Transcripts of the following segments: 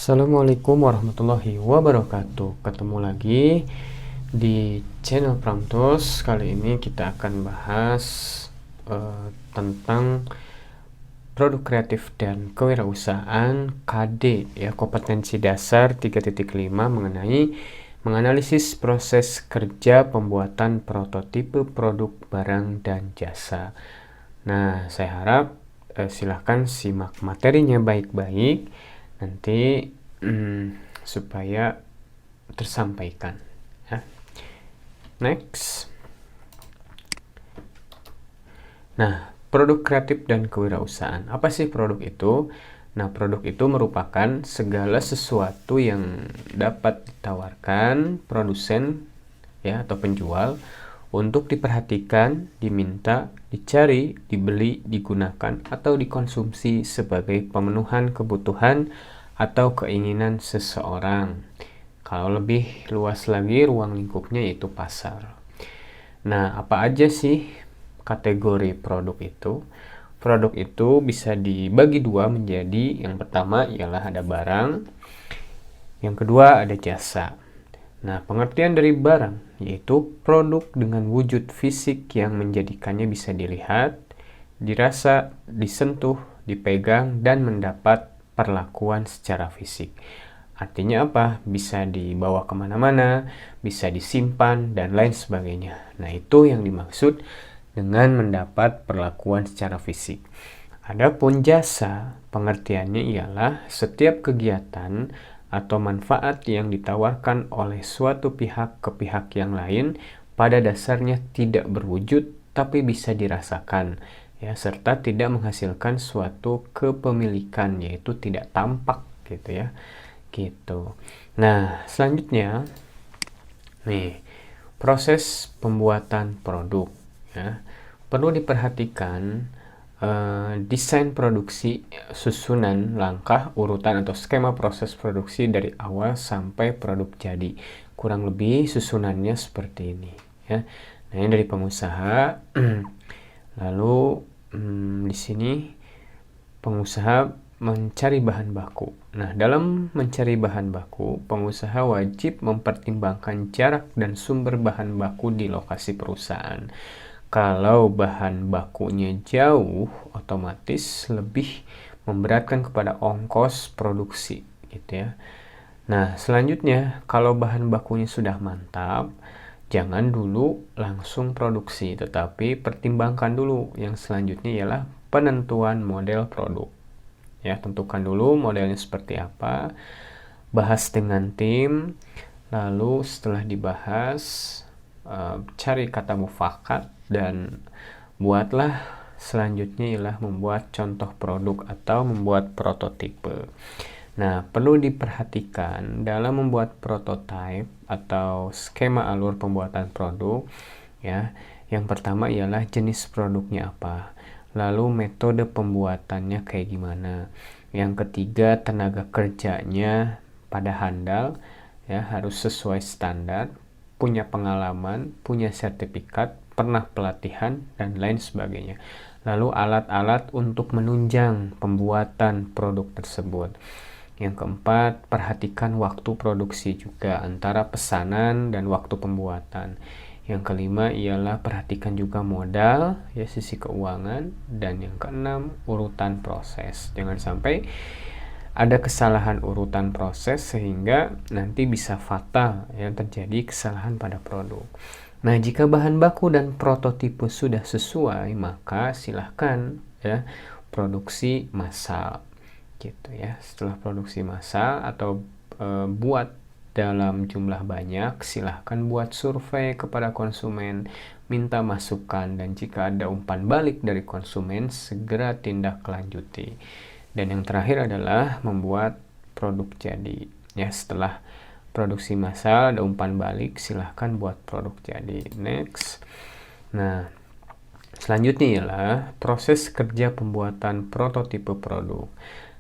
Assalamualaikum warahmatullahi wabarakatuh. Ketemu lagi di channel Pramtos. Kali ini kita akan bahas tentang produk kreatif dan kewirausahaan KD ya, kompetensi dasar 3.5 mengenai menganalisis proses kerja pembuatan prototipe produk barang dan jasa. Nah, saya harap silahkan simak materinya baik-baik nanti supaya tersampaikan ya. Next. Nah, produk kreatif dan kewirausahaan. Apa sih produk itu? Nah, produk itu merupakan segala sesuatu yang dapat ditawarkan produsen ya atau penjual untuk diperhatikan, diminta, dicari, dibeli, digunakan, atau dikonsumsi sebagai pemenuhan kebutuhan atau keinginan seseorang. Kalau lebih luas lagi, ruang lingkupnya yaitu pasar. Nah, apa aja sih kategori produk itu? Produk itu bisa dibagi dua menjadi, yang pertama ialah ada barang, yang kedua ada jasa. Nah, pengertian dari barang yaitu produk dengan wujud fisik yang menjadikannya bisa dilihat, dirasa, disentuh, dipegang, dan mendapat perlakuan secara fisik. Artinya apa? Bisa dibawa kemana-mana, bisa disimpan, dan lain sebagainya. Nah, itu yang dimaksud dengan mendapat perlakuan secara fisik. Adapun jasa, pengertiannya ialah setiap kegiatan atau manfaat yang ditawarkan oleh suatu pihak ke pihak yang lain pada dasarnya tidak berwujud tapi bisa dirasakan ya, serta tidak menghasilkan suatu kepemilikan, yaitu tidak tampak gitu ya. Gitu. Nah, selanjutnya nih, proses pembuatan produk ya. Perlu diperhatikan desain produksi, susunan langkah, urutan atau skema proses produksi dari awal sampai produk jadi. Kurang lebih susunannya seperti ini ya. Nah, ini dari pengusaha. Lalu di sini pengusaha mencari bahan baku. Nah, dalam mencari bahan baku, pengusaha wajib mempertimbangkan jarak dan sumber bahan baku di lokasi perusahaan. Kalau bahan bakunya jauh, otomatis lebih memberatkan kepada ongkos produksi gitu ya. Nah, selanjutnya kalau bahan bakunya sudah mantap, jangan dulu langsung produksi, tetapi pertimbangkan dulu. Yang selanjutnya ialah penentuan model produk. Ya, tentukan dulu modelnya seperti apa, bahas dengan tim, lalu setelah dibahas cari kata mufakat dan buatlah selanjutnya ialah membuat contoh produk atau membuat prototipe. Nah, perlu diperhatikan dalam membuat prototipe atau skema alur pembuatan produk ya. Yang pertama ialah jenis produknya apa, lalu metode pembuatannya kayak gimana. Yang ketiga, tenaga kerjanya pada handal ya, harus sesuai standar, punya pengalaman, punya sertifikat, pernah pelatihan, dan lain sebagainya. Lalu alat-alat untuk menunjang pembuatan produk tersebut. Yang keempat, perhatikan waktu produksi juga antara pesanan dan waktu pembuatan. Yang kelima ialah perhatikan juga modal, ya, sisi keuangan. Dan yang keenam, urutan proses. Jangan sampai ada kesalahan urutan proses sehingga nanti bisa fatal ya, terjadi kesalahan pada produk. Nah, jika bahan baku dan prototipe sudah sesuai, maka silahkan ya produksi massal gitu ya. Setelah produksi massal atau buat dalam jumlah banyak, silahkan buat survei kepada konsumen, minta masukan, dan jika ada umpan balik dari konsumen, segera tindak lanjuti. Dan yang terakhir adalah membuat produk jadi. Ya, setelah produksi massal ada umpan balik, silahkan buat produk jadi. Next. Nah, selanjutnya ialah proses kerja pembuatan prototipe produk.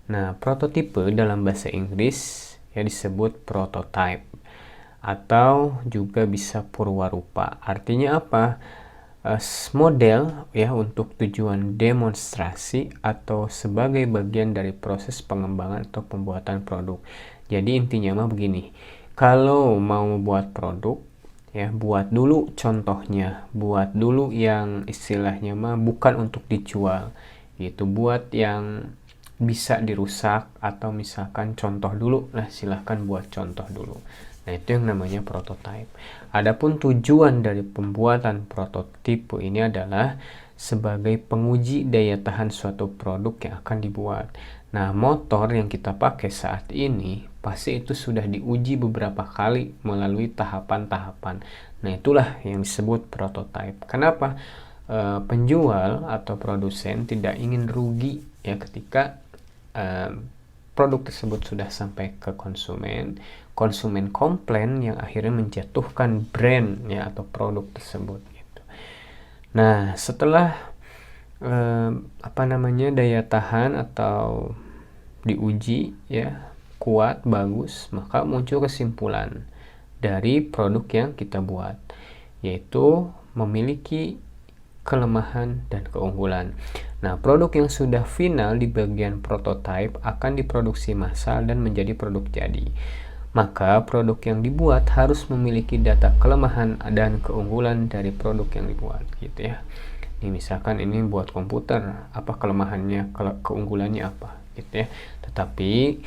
Nah, prototipe dalam bahasa Inggris ya disebut prototype atau juga bisa purwarupa. Artinya apa? Model ya untuk tujuan demonstrasi atau sebagai bagian dari proses pengembangan atau pembuatan produk. Jadi intinya mah begini, kalau mau buat produk ya, buat dulu contohnya, buat dulu yang istilahnya mah bukan untuk dijual gitu, buat yang bisa dirusak, atau misalkan contoh dulu lah, silahkan buat contoh dulu. Nah, itu yang namanya prototype. Adapun tujuan dari pembuatan prototipe ini adalah sebagai penguji daya tahan suatu produk yang akan dibuat. Nah, motor yang kita pakai saat ini pasti itu sudah diuji beberapa kali melalui tahapan-tahapan. Nah, itulah yang disebut prototype. Kenapa? Penjual atau produsen tidak ingin rugi ya ketika produk tersebut sudah sampai ke konsumen, konsumen komplain yang akhirnya menjatuhkan brand ya atau produk tersebut gitu. Nah, setelah daya tahan atau diuji ya kuat, bagus, maka muncul kesimpulan dari produk yang kita buat, yaitu memiliki kelemahan dan keunggulan. Nah, produk yang sudah final di bagian prototype akan diproduksi massal dan menjadi produk jadi. Maka produk yang dibuat harus memiliki data kelemahan dan keunggulan dari produk yang dibuat gitu ya. Ini misalkan ini buat komputer, apa kelemahannya, keunggulannya apa gitu ya. Tetapi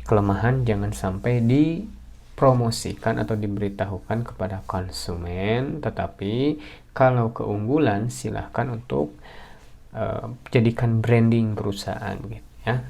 kelemahan jangan sampai dipromosikan atau diberitahukan kepada konsumen, tetapi kalau keunggulan silahkan untuk jadikan branding perusahaan gitu ya.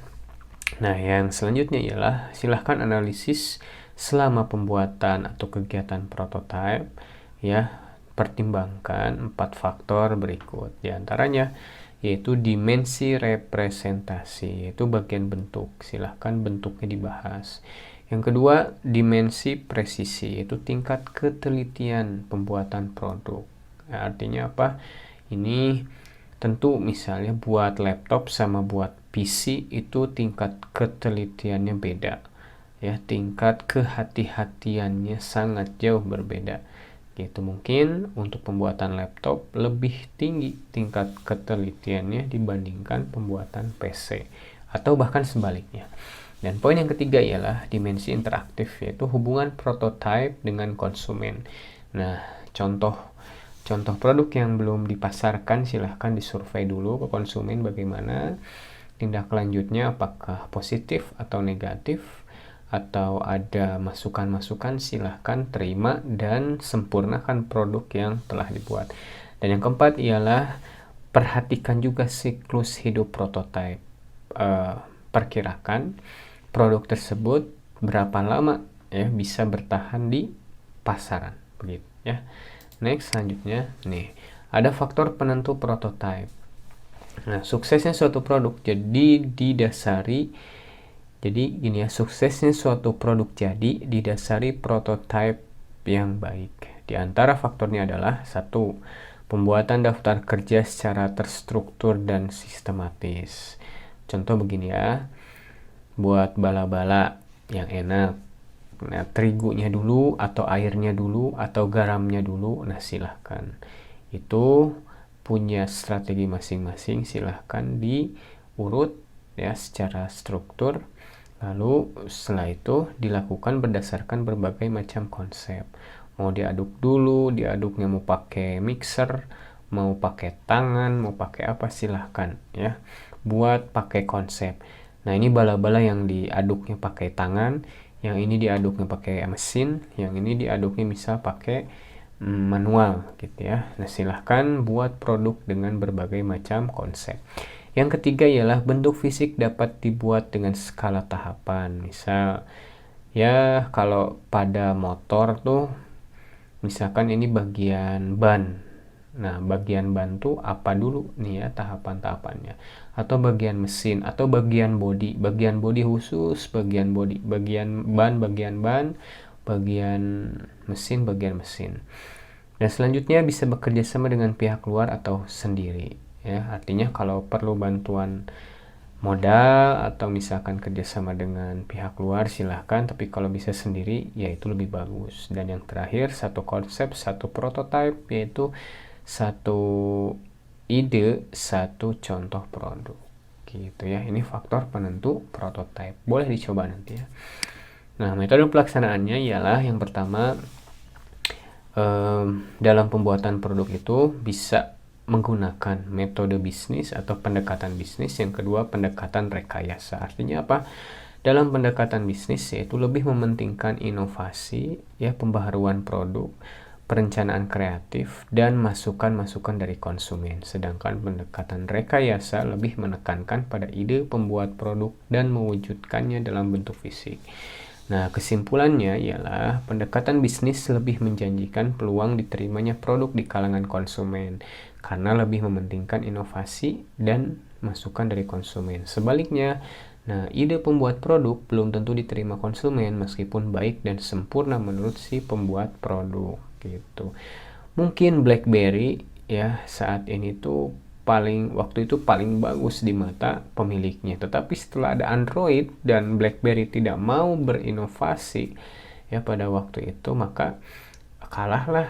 Nah, yang selanjutnya ialah silahkan analisis selama pembuatan atau kegiatan prototype ya, pertimbangkan 4 faktor berikut. Di antaranya yaitu dimensi representasi, yaitu bagian bentuk. Silahkan bentuknya dibahas. Yang kedua, dimensi presisi, yaitu tingkat ketelitian pembuatan produk. Nah, artinya apa? Ini tentu misalnya buat laptop sama buat PC itu tingkat ketelitiannya beda. Ya, tingkat kehati-hatiannya sangat jauh berbeda. Gitu, mungkin untuk pembuatan laptop lebih tinggi tingkat ketelitiannya dibandingkan pembuatan PC, atau bahkan sebaliknya. Dan poin yang ketiga ialah dimensi interaktif, yaitu hubungan prototype dengan konsumen. Nah, contoh produk yang belum dipasarkan silahkan disurvei dulu ke konsumen bagaimana tindak lanjutnya, apakah positif atau negatif, atau ada masukan-masukan, silahkan terima dan sempurnakan produk yang telah dibuat. Dan yang keempat ialah perhatikan juga siklus hidup prototipe. Perkirakan produk tersebut berapa lama ya bisa bertahan di pasaran begitu ya. Next, selanjutnya nih ada faktor penentu prototipe. Nah, suksesnya suatu produk suksesnya suatu produk jadi didasari prototipe yang baik. Di antara faktornya adalah 1. Pembuatan daftar kerja secara terstruktur dan sistematis. Contoh begini ya, buat bala-bala yang enak. Nah, terigunya dulu atau airnya dulu atau garamnya dulu, nah silahkan. Itu punya strategi masing-masing, silahkan diurut ya secara struktur. Lalu setelah itu dilakukan berdasarkan berbagai macam konsep. Mau diaduk dulu, diaduknya mau pakai mixer, mau pakai tangan, mau pakai apa, silahkan ya. Buat pakai konsep. Nah, ini bala-bala yang diaduknya pakai tangan, yang ini diaduknya pakai mesin, yang ini diaduknya bisa pakai manual gitu ya. Nah, silahkan buat produk dengan berbagai macam konsep. Yang ketiga ialah bentuk fisik dapat dibuat dengan skala tahapan. Misal ya kalau pada motor tuh misalkan ini bagian ban. Nah, bagian ban tuh apa dulu nih ya tahapan-tahapannya. Atau bagian mesin atau bagian bodi. Bagian bodi khusus, bagian bodi, bagian ban, bagian mesin. Dan selanjutnya bisa bekerja sama dengan pihak luar atau sendiri. Ya, artinya kalau perlu bantuan modal atau misalkan kerjasama dengan pihak luar silahkan, tapi kalau bisa sendiri ya itu lebih bagus. Dan yang terakhir, satu konsep, satu prototype, yaitu satu ide, satu contoh produk gitu ya. Ini faktor penentu prototype, boleh dicoba nanti ya. Nah, metode pelaksanaannya ialah yang pertama, dalam pembuatan produk itu bisa menggunakan metode bisnis atau pendekatan bisnis. Yang kedua, pendekatan rekayasa. Artinya apa? Dalam pendekatan bisnis yaitu lebih mementingkan inovasi, ya, pembaharuan produk, perencanaan kreatif, dan masukan-masukan dari konsumen. Sedangkan pendekatan rekayasa lebih menekankan pada ide pembuat produk dan mewujudkannya dalam bentuk fisik. Nah, kesimpulannya ialah pendekatan bisnis lebih menjanjikan peluang diterimanya produk di kalangan konsumen karena lebih mementingkan inovasi dan masukan dari konsumen. Sebaliknya, nah, ide pembuat produk belum tentu diterima konsumen meskipun baik dan sempurna menurut si pembuat produk gitu. Mungkin BlackBerry ya saat ini tuh waktu itu paling bagus di mata pemiliknya. Tetapi setelah ada Android dan BlackBerry tidak mau berinovasi ya pada waktu itu, maka kalahlah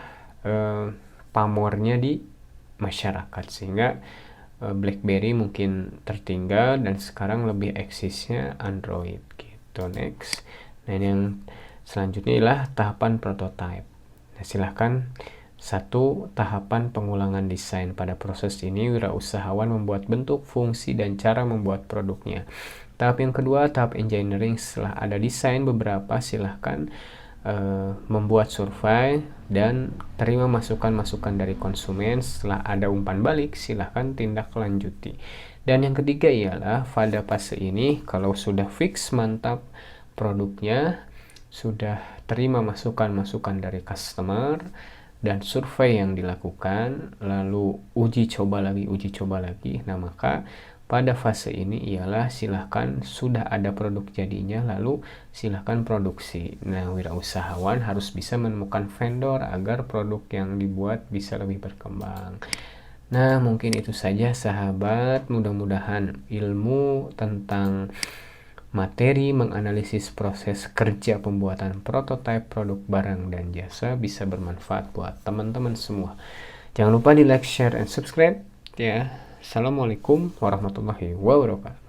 pamornya di masyarakat, sehingga BlackBerry mungkin tertinggal dan sekarang lebih eksisnya Android gitu. Next, nah ini yang selanjutnya adalah tahapan prototype. Nah, silahkan. 1. Tahapan pengulangan desain. Pada proses ini, wirausahawan membuat bentuk, fungsi, dan cara membuat produknya. Tahap yang kedua, tahap engineering. Setelah ada desain beberapa, silahkan membuat survei dan terima masukan-masukan dari konsumen. Setelah ada umpan balik, silahkan tindak lanjuti. Dan yang ketiga ialah pada fase ini, kalau sudah fix mantap produknya, sudah terima masukan-masukan dari customer, dan survei yang dilakukan, lalu uji coba lagi. Nah, maka pada fase ini ialah silahkan sudah ada produk jadinya, lalu silahkan produksi. Nah, wirausahawan harus bisa menemukan vendor agar produk yang dibuat bisa lebih berkembang. Nah, mungkin itu saja sahabat, mudah-mudahan ilmu tentang materi menganalisis proses kerja pembuatan prototipe produk barang dan jasa bisa bermanfaat buat teman-teman semua. Jangan lupa di like, share, and subscribe ya. Assalamualaikum warahmatullahi wabarakatuh.